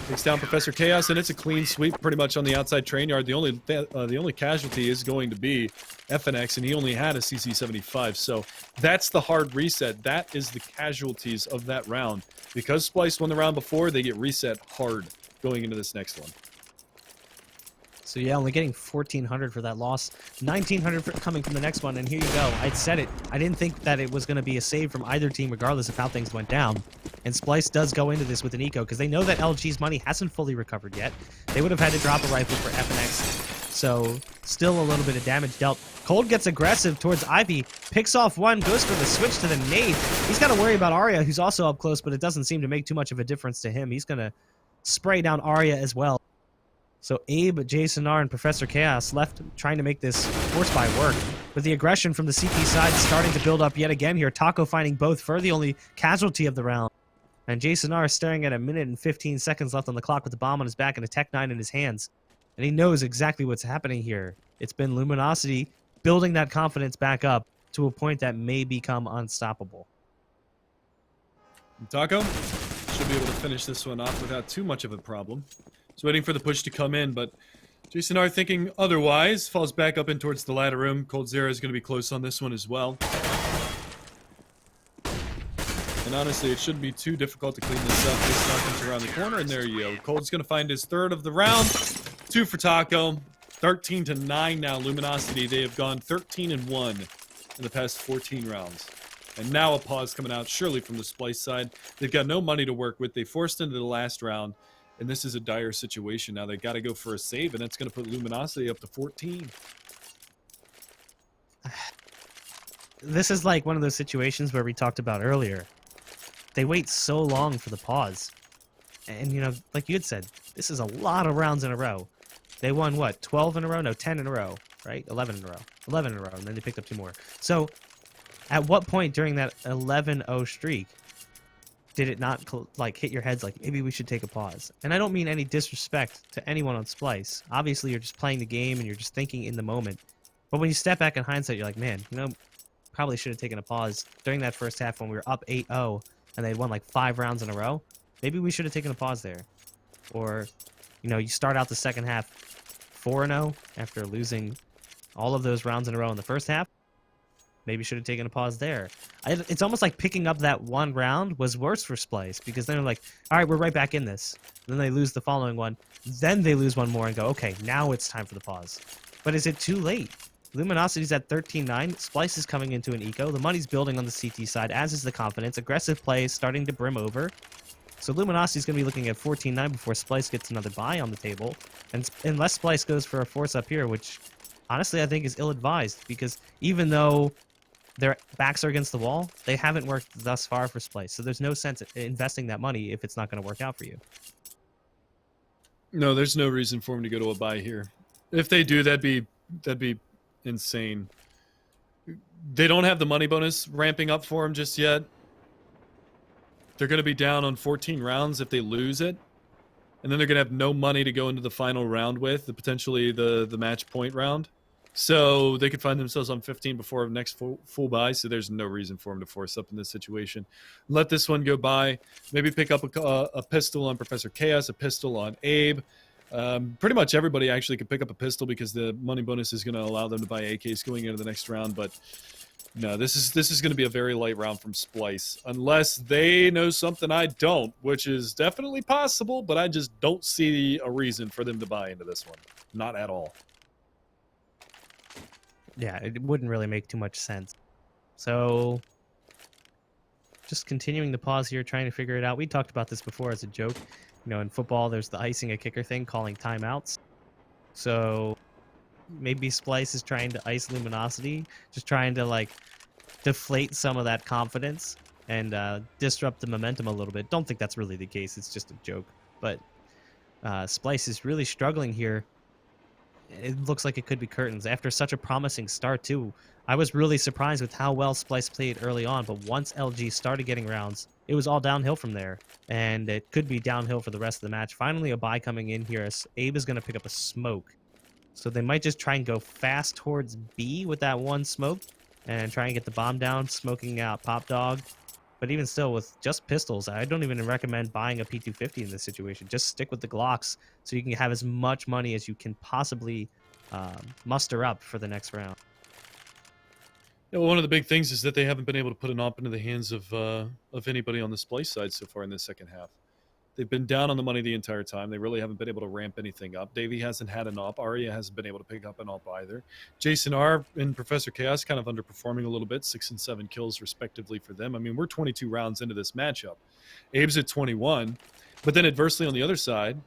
A: Takes down Professor Chaos, and it's a clean sweep pretty much on the outside train yard. The only casualty is going to be FNX, and he only had a CC75. So that's the hard reset. That is the casualties of that round. Because Splyce won the round before, they get reset hard going into this next one.
B: So yeah, only getting 1,400 for that loss, 1,900 for coming from the next one, and here you go. I said it. I didn't think that it was going to be a save from either team, regardless of how things went down. And Splyce does go into this with an eco because they know that LG's money hasn't fully recovered yet. They would have had to drop a rifle for FNX, so still a little bit of damage dealt. Cold gets aggressive towards Ivy, picks off one, goes for the switch to the nade. He's got to worry about Arya, who's also up close, but it doesn't seem to make too much of a difference to him. He's going to spray down Arya as well. So Abe, Jason R, and Professor Chaos left trying to make this force buy work. With the aggression from the CT side starting to build up yet again here, Taco finding both for the only casualty of the round. And Jason R is staring at 1 minute and 15 seconds left on the clock with the bomb on his back and a Tech 9 in his hands. And he knows exactly what's happening here. It's been Luminosity building that confidence back up to a point that may become unstoppable.
A: Taco should be able to finish this one off without too much of a problem. He's waiting for the push to come in, but Jason R thinking otherwise, falls back up in towards the ladder room. Cold Zero is going to be close on this one as well. And honestly, it shouldn't be too difficult to clean this up. Jason R comes around the corner, and there you go. Cold's going to find his third of the round. 2 for Taco. 13-9 now. Luminosity, they have gone 13-1 in the past 14 rounds. And now a pause coming out, surely from the Splyce side. They've got no money to work with. They forced into the last round. And this is a dire situation now. They got to go for a save, and that's going to put Luminosity up to 14.
B: This is like one of those situations where we talked about earlier. They wait so long for the pause. And, you know, like you had said, this is a lot of rounds in a row. They won, what, 12 in a row? No, 10 in a row, right? 11 in a row. 11 in a row, and then they picked up 2 more. So, at what point during that 11-0 streak did it not like hit your heads like maybe we should take a pause? And I don't mean any disrespect to anyone on Splyce. Obviously, you're just playing the game and you're just thinking in the moment. But when you step back in hindsight, you're like, man, you know, probably should have taken a pause during that first half when we were up 8-0 and they'd won like 5 rounds in a row. Maybe we should have taken a pause there. Or, you know, you start out the second half 4-0 after losing all of those rounds in a row in the first half. Maybe should have taken a pause there. It's almost like picking up that one round was worse for Splyce because then they're like, all right, we're right back in this. And then they lose the following one. Then they lose one more and go, okay, now it's time for the pause. But is it too late? Luminosity's at 13-9. Splyce is coming into an eco. The money's building on the CT side, as is the confidence. Aggressive play is starting to brim over. So Luminosity's going to be looking at 14-9 before Splyce gets another buy on the table. And unless Splyce goes for a force up here, which honestly I think is ill-advised because even though their backs are against the wall, they haven't worked thus far for Splyce. So there's no sense in investing that money if it's not going to work out for you.
A: No, there's no reason for him to go to a buy here. If they do, that'd be insane. They don't have the money bonus ramping up for him just yet. They're going to be down on 14 rounds if they lose it. And then they're going to have no money to go into the final round with, potentially the match point round. So they could find themselves on 15 before the next full buy, so there's no reason for him to force up in this situation. Let this one go by. Maybe pick up a pistol on Professor Chaos, a pistol on Abe. Pretty much everybody actually could pick up a pistol because the money bonus is going to allow them to buy AKs going into the next round. But no, this is going to be a very light round from Splyce, unless they know something I don't, which is definitely possible, but I just don't see a reason for them to buy into this one. Not at all.
B: Yeah, it wouldn't really make too much sense. So, just continuing the pause here, trying to figure it out. We talked about this before as a joke. You know, in football, there's the icing a kicker thing, calling timeouts. So, maybe Splyce is trying to ice Luminosity, just trying to, like, deflate some of that confidence and disrupt the momentum a little bit. Don't think that's really the case. It's just a joke. But Splyce is really struggling here. It looks like it could be curtains. After such a promising start, too, I was really surprised with how well Splyce played early on, but once LG started getting rounds, it was all downhill from there, and it could be downhill for the rest of the match. Finally, a buy coming in here as Abe is going to pick up a smoke. So they might just try and go fast towards B with that one smoke and try and get the bomb down, smoking out Pop Dog. But even still, with just pistols, I don't even recommend buying a P250 in this situation. Just stick with the Glocks so you can have as much money as you can possibly muster up for the next round.
A: Yeah, well, one of the big things is that they haven't been able to put an op into the hands of anybody on the Splyce side so far in the second half. They've been down on the money the entire time. They really haven't been able to ramp anything up. Davey hasn't had an op. Arya hasn't been able to pick up an op either. Jason R and Professor Chaos kind of underperforming a little bit, 6 and 7 kills respectively for them. I mean, we're 22 rounds into this matchup. Abe's at 21. But then adversely on the other side,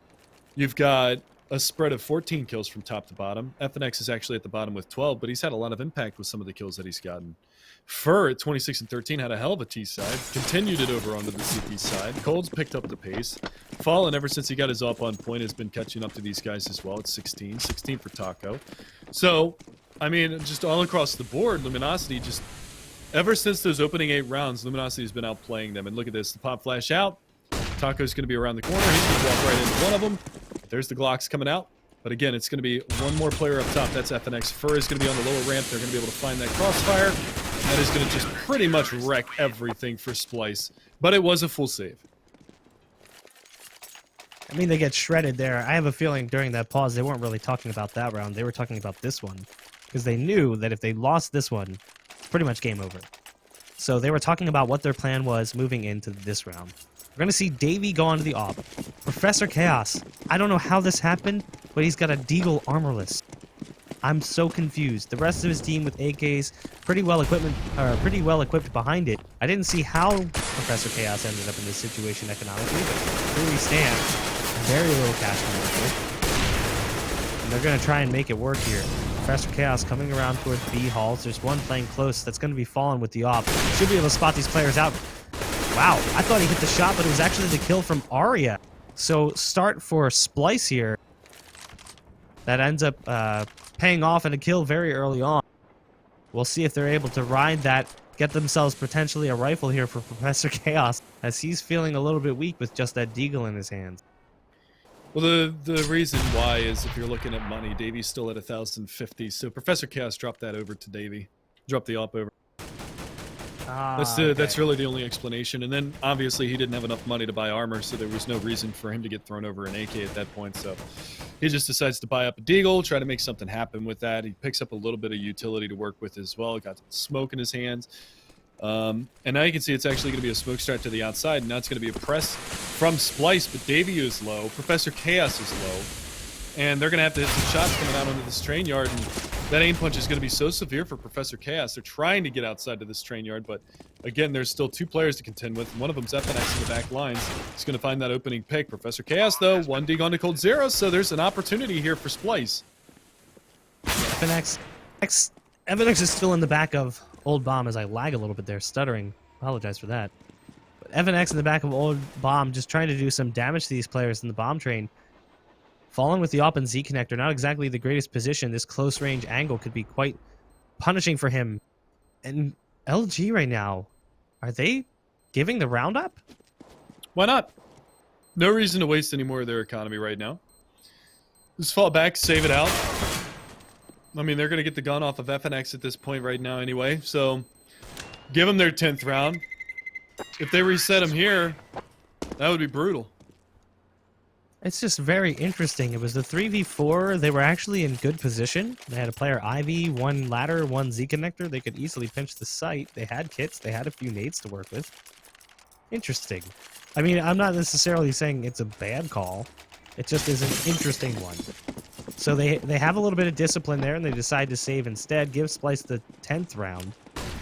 A: you've got a spread of 14 kills from top to bottom. FNX is actually at the bottom with 12, but he's had a lot of impact with some of the kills that he's gotten. Fur at 26 and 13 had a hell of a T side, continued it over onto the CT side. Cold's picked up the pace. Fallen, ever since he got his op on point, has been catching up to these guys as well. It's 16 for Taco. So, I mean, just all across the board, Luminosity just, ever since those opening 8 rounds, Luminosity has been outplaying them. And look at this, the pop flash out. Taco's going to be around the corner. He's going to walk right into one of them. There's the Glocks coming out. But again, it's going to be one more player up top. That's FNX. Fur is going to be on the lower ramp. They're going to be able to find that crossfire. That is going to just pretty much wreck everything for Splyce. But it was a full save.
B: I mean, they get shredded there. I have a feeling during that pause, they weren't really talking about that round. They were talking about this one. Because they knew that if they lost this one, it's pretty much game over. So they were talking about what their plan was moving into this round. We're going to see Davey go onto the op. Professor Chaos. I don't know how this happened, but he's got a Deagle armorless. I'm so confused. The rest of his team with AKs, pretty well equipped behind it. I didn't see how Professor Chaos ended up in this situation economically, but here we stand. Very little cash coming. And they're going to try and make it work here. Professor Chaos coming around towards B halls. There's one playing close that's going to be falling with the op. Should be able to spot these players out. Wow, I thought he hit the shot, but it was actually the kill from Arya. So start for Splyce here. That ends up paying off in a kill very early on. We'll see if they're able to ride that, get themselves potentially a rifle here for Professor Chaos, as he's feeling a little bit weak with just that Deagle in his hands.
A: Well, the reason why is if you're looking at money, Davey's still at 1,050, so Professor Chaos dropped that over to Davey. Dropped the op over. That's really the only explanation. And then obviously he didn't have enough money to buy armor, so there was no reason for him to get thrown over an AK at that point. So he just decides to buy up a Deagle, try to make something happen with that. He picks up a little bit of utility to work with as well. Got smoke in his hands. And now you can see it's actually going to be a smoke start to the outside. And now it's going to be a press from Splyce, but Davey is low. Professor Chaos is low. And they're going to have to hit some shots coming out onto this train yard. And that aim punch is going to be so severe for Professor Chaos. They're trying to get outside to this train yard, but again, there's still 2 players to contend with. One of them's FNX in the back lines. He's going to find that opening pick. Professor Chaos, though, 1 dig onto Cold Zero, so there's an opportunity here for Splyce.
B: FNX is still in the back of Old Bomb as I lag a little bit there, stuttering. Apologize for that. But FNX in the back of Old Bomb just trying to do some damage to these players in the bomb train. Falling with the op and Z connector, not exactly the greatest position. This close range angle could be quite punishing for him. And LG right now, are they giving the round up?
A: Why not? No reason to waste any more of their economy right now. Just fall back, save it out. I mean, they're going to get the gun off of FNX at this point right now anyway, so give them their 10th round. If they reset them here, that would be brutal.
B: It's just very interesting. It was the 3v4. They were actually in good position. They had a player Ivy, 1 ladder, 1 Z connector. They could easily pinch the site. They had kits. They had a few nades to work with. Interesting. I mean, I'm not necessarily saying it's a bad call. It just is an interesting one. So they have a little bit of discipline there, and they decide to save instead. Give Splyce the 10th round.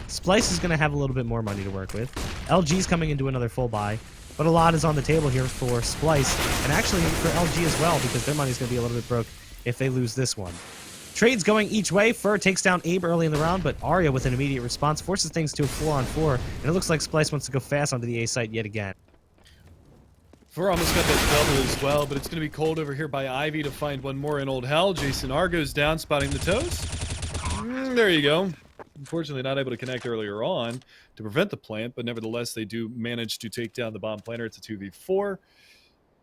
B: Splyce is going to have a little bit more money to work with. LG's coming into another full buy. But a lot is on the table here for Splyce, and actually for LG as well, because their money's going to be a little bit broke if they lose this one. Trades going each way. Fur takes down Abe early in the round, but Arya with an immediate response forces things to a 4-on-4, and it looks like Splyce wants to go fast onto the A site yet again.
A: Fur almost got that double as well, but it's going to be Cold over here by Ivy to find one more in Old Hell. Jason R goes down, spotting the toes. There you go. Unfortunately, not able to connect earlier on to prevent the plant, but nevertheless, they do manage to take down the bomb planter. It's a 2v4.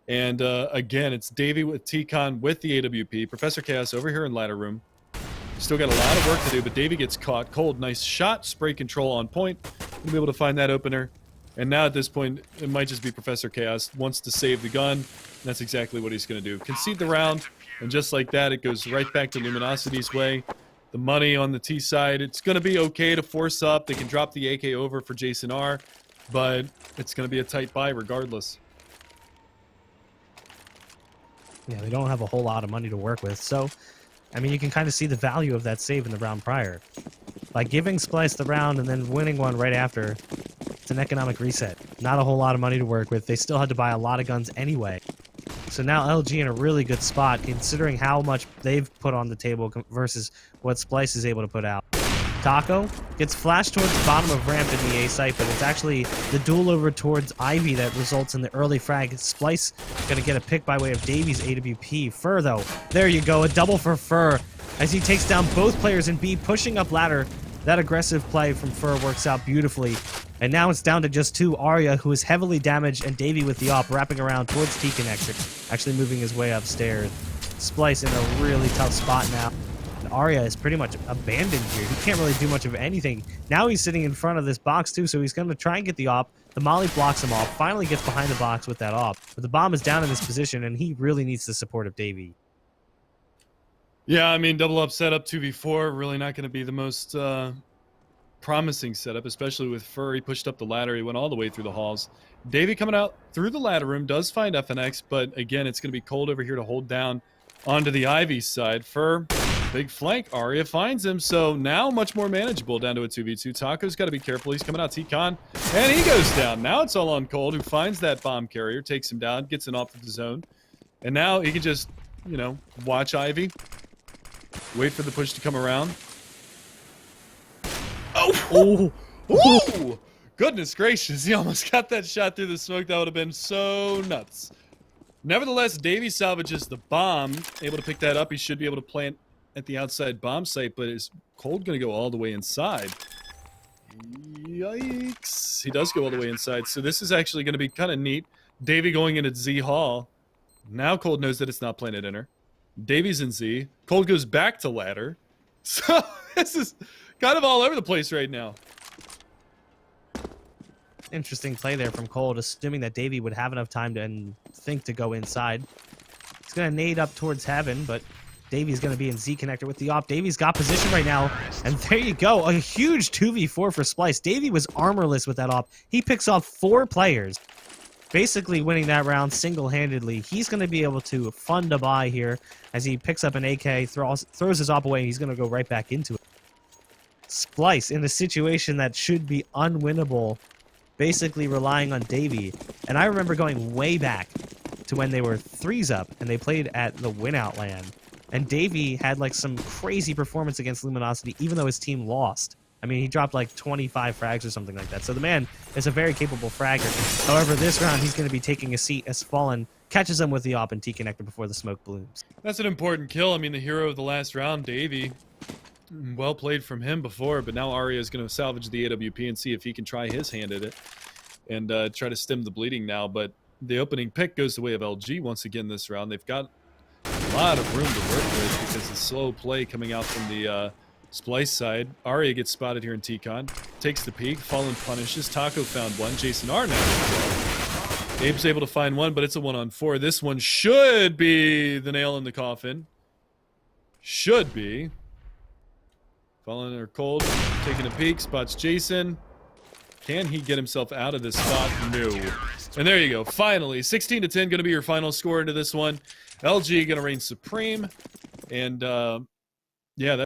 A: And again, it's Davey with T-Con with the AWP. Professor Chaos over here in ladder room. Still got a lot of work to do, but Davey gets caught. Cold, nice shot. Spray control on point. Gonna be able to find that opener. And now at this point, it might just be Professor Chaos wants to save the gun. That's exactly what he's going to do. Concede the round, and just like that, it goes right back to Luminosity's way. The money on the T side, it's going to be okay to force up. They can drop the AK over for Jason R, but it's going to be a tight buy regardless.
B: Yeah, they don't have a whole lot of money to work with. So, I mean, you can kind of see the value of that save in the round prior. By giving Splyce the round and then winning one right after, it's an economic reset. Not a whole lot of money to work with. They still had to buy a lot of guns anyway. So now LG in a really good spot, considering how much they've put on the table versus what Splyce is able to put out. Taco gets flashed towards the bottom of ramp in the A site, but it's actually the duel over towards Ivy that results in the early frag. Splyce going to get a pick by way of Davies AWP. Fur, though, there you go, a double for Fur as he takes down both players in B, pushing up ladder. That aggressive play from Fur works out beautifully. And now it's down to just two. Arya, who is heavily damaged, and Davey with the op, wrapping around towards T-Connector, actually moving his way upstairs. Splyce in a really tough spot now. And Arya is pretty much abandoned here. He can't really do much of anything. Now he's sitting in front of this box, too, so he's going to try and get the op. The molly blocks him off, finally gets behind the box with that op. But the bomb is down in this position, and he really needs the support of Davey.
A: Yeah, I mean, double up setup 2v4, really not going to be the most promising setup, especially with Fur. He pushed up the ladder. He went all the way through the halls. Davey coming out through the ladder room does find FNX, but again, it's going to be cold over here to hold down onto the Ivy side. Fur, big flank. Arya finds him, so now much more manageable down to a 2v2. Taco's got to be careful. He's coming out T-Con, and he goes down. Now it's all on Cold, who finds that bomb carrier, takes him down, gets him off of the zone, and now he can just, you know, watch Ivy. Wait for the push to come around. Oh! Ooh! Goodness gracious, he almost got that shot through the smoke. That would have been so nuts. Nevertheless, Davey salvages the bomb. Able to pick that up. He should be able to plant at the outside bomb site, but is Cold going to go all the way inside? Yikes. He does go all the way inside, so this is actually going to be kind of neat. Davey going into Z Hall. Now Cold knows that it's not planted in her. Davey's in Z. Cold goes back to ladder. So this is kind of all over the place right now.
B: Interesting play there from Cold, assuming that Davey would have enough time to think to go inside. He's going to nade up towards heaven, but Davey's going to be in Z connector with the op. Davey's got position right now, and there you go. A huge 2v4 for Splyce. Davey was armorless with that op. He picks off 4 players, basically winning that round single-handedly. He's going to be able to fund a buy here as he picks up an AK, throws his op away, and he's going to go right back into it. Splyce in a situation that should be unwinnable, basically relying on Davey. And I remember going way back to when they were 3s up and they played at the win-out LAN. And Davey had like some crazy performance against Luminosity, even though his team lost. I mean, he dropped like 25 frags or something like that. So the man is a very capable fragger. However, this round, he's going to be taking a seat as Fallen catches him with the op and T-Connector before the smoke blooms.
A: That's an important kill. I mean, the hero of the last round, Davey. Well played from him before, but now Arya is going to salvage the AWP and see if he can try his hand at it and try to stem the bleeding now. But the opening pick goes the way of LG once again this round. They've got a lot of room to work with because the slow play coming out from the Splyce side. Arya gets spotted here in T-Con, takes the peek, Fallen punishes, Taco found one, Jason R now. Abe's able to find one, but it's a 1-on-4. This one should be the nail in the coffin. Should be. Fallen or Cold, taking a peek, spots Jason. Can he get himself out of this spot? No. And there you go. Finally, 16-10 going to be your final score into this one. LG going to reign supreme. And, yeah,